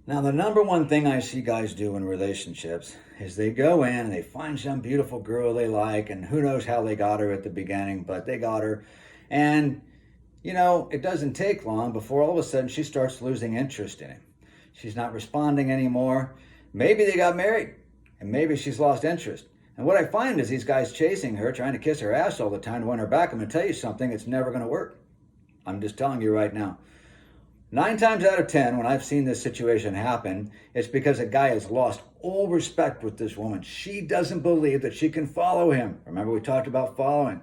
Now, the number one thing I see guys do in relationships is they go in and they find some beautiful girl they like, and who knows how they got her at the beginning, but they got her. And, it doesn't take long before all of a sudden she starts losing interest in him. She's not responding anymore. Maybe they got married, and maybe she's lost interest. And what I find is these guys chasing her, trying to kiss her ass all the time to win her back. I'm going to tell you something, it's never going to work. I'm just telling you right now. 9 times out of 10, when I've seen this situation happen, it's because a guy has lost all respect with this woman. She doesn't believe that she can follow him. Remember, we talked about following.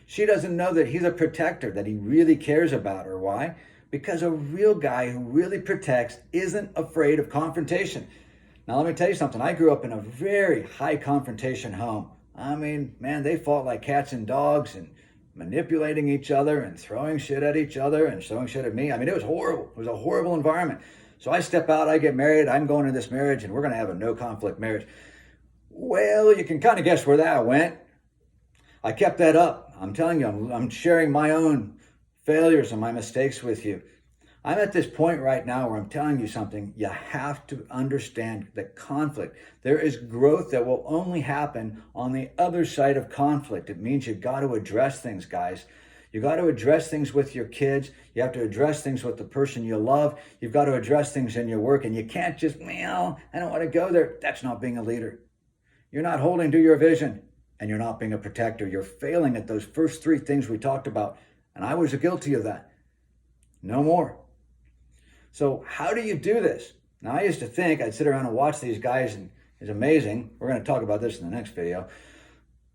She doesn't know that he's a protector, that he really cares about her. Why? Because a real guy who really protects isn't afraid of confrontation. Now, let me tell you something. I grew up in a very high confrontation home. I mean, man, they fought like cats and dogs and manipulating each other and throwing shit at each other and throwing shit at me. I mean, it was horrible. It was a horrible environment. So I step out, I get married, I'm going into this marriage, and we're going to have a no conflict marriage. Well, you can kind of guess where that went. I kept that up. I'm telling you, I'm sharing my own failures and my mistakes with you. I'm at this point right now where I'm telling you something. You have to understand that conflict. There is growth that will only happen on the other side of conflict. It means you got to address things, guys. You got to address things with your kids. You have to address things with the person you love. You've got to address things in your work, and you can't just, I don't want to go there. That's not being a leader. You're not holding to your vision, and you're not being a protector. You're failing at those first 3 things we talked about, and I was guilty of that. No more. So how do you do this? Now, I used to think I'd sit around and watch these guys and it's amazing. We're going to talk about this in the next video.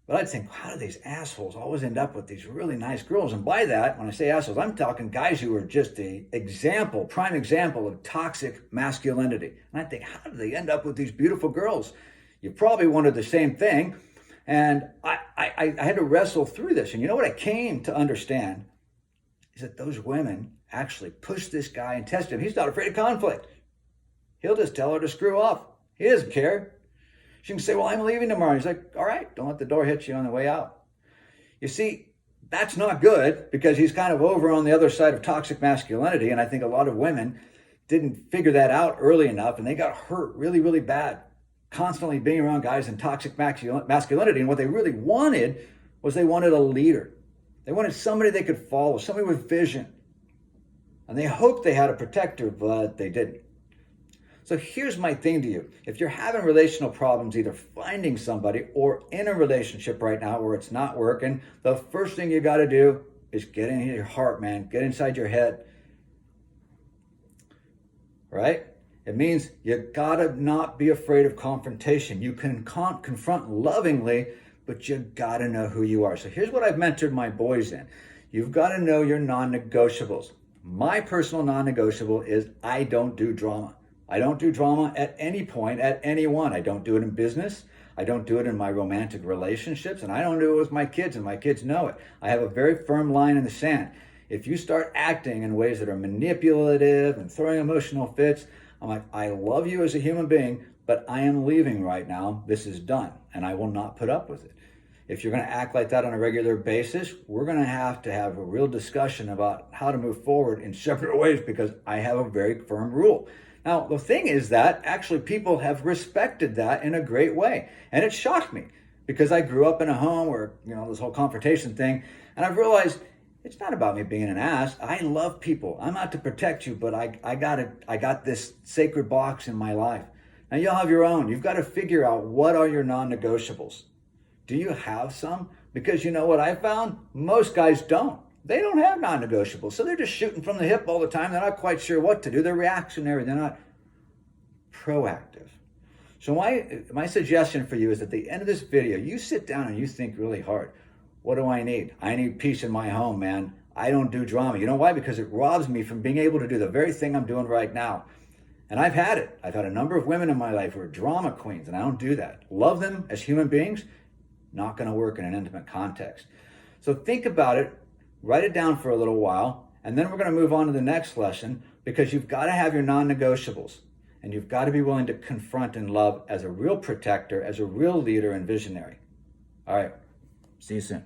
But I'd think, how do these assholes always end up with these really nice girls? And by that, when I say assholes, I'm talking guys who are just the prime example of toxic masculinity. And I think, how do they end up with these beautiful girls? You probably wanted the same thing. And I had to wrestle through this. And you know what I came to understand is that those women actually push this guy and test him. He's not afraid of conflict. He'll just tell her to screw off. He doesn't care. She can say, well, I'm leaving tomorrow. He's like, all right, don't let the door hit you on the way out. You see, that's not good because he's kind of over on the other side of toxic masculinity. And I think a lot of women didn't figure that out early enough and they got hurt really, really bad, constantly being around guys in toxic masculinity. And what they really wanted was they wanted a leader. They wanted somebody they could follow, somebody with vision. And they hoped they had a protector, but they didn't. So here's my thing to you. If you're having relational problems, either finding somebody or in a relationship right now where it's not working, the first thing you got to do is get in your heart, man. Get inside your head. Right? It means you got to not be afraid of confrontation. You can confront lovingly, but you got to know who you are. So here's what I've mentored my boys in. You've got to know your non-negotiables. My personal non-negotiable is I don't do drama. I don't do drama at any point, at anyone. I don't do it in business. I don't do it in my romantic relationships, and I don't do it with my kids, and my kids know it. I have a very firm line in the sand. If you start acting in ways that are manipulative and throwing emotional fits, I'm like, I love you as a human being, but I am leaving right now. This is done, and I will not put up with it. If you're going to act like that on a regular basis, we're going to have a real discussion about how to move forward in separate ways because I have a very firm rule. Now, the thing is that actually people have respected that in a great way. And it shocked me because I grew up in a home where, this whole confrontation thing, and I've realized it's not about me being an ass. I love people. I'm out to protect you, but I got this sacred box in my life. Now, you'll have your own. You've got to figure out what are your non-negotiables. Do you have some? Because you know what I found? Most guys don't. They don't have non-negotiables. So they're just shooting from the hip all the time. They're not quite sure what to do. They're reactionary. They're not proactive. So my suggestion for you is at the end of this video, you sit down and you think really hard. What do I need? I need peace in my home, man. I don't do drama. You know why? Because it robs me from being able to do the very thing I'm doing right now. And I've had it. I've had a number of women in my life who are drama queens, and I don't do that. Love them as human beings. Not going to work in an intimate context. So think about it, write it down for a little while, and then we're going to move on to the next lesson because you've got to have your non-negotiables and you've got to be willing to confront and love as a real protector, as a real leader and visionary. All right, see you soon.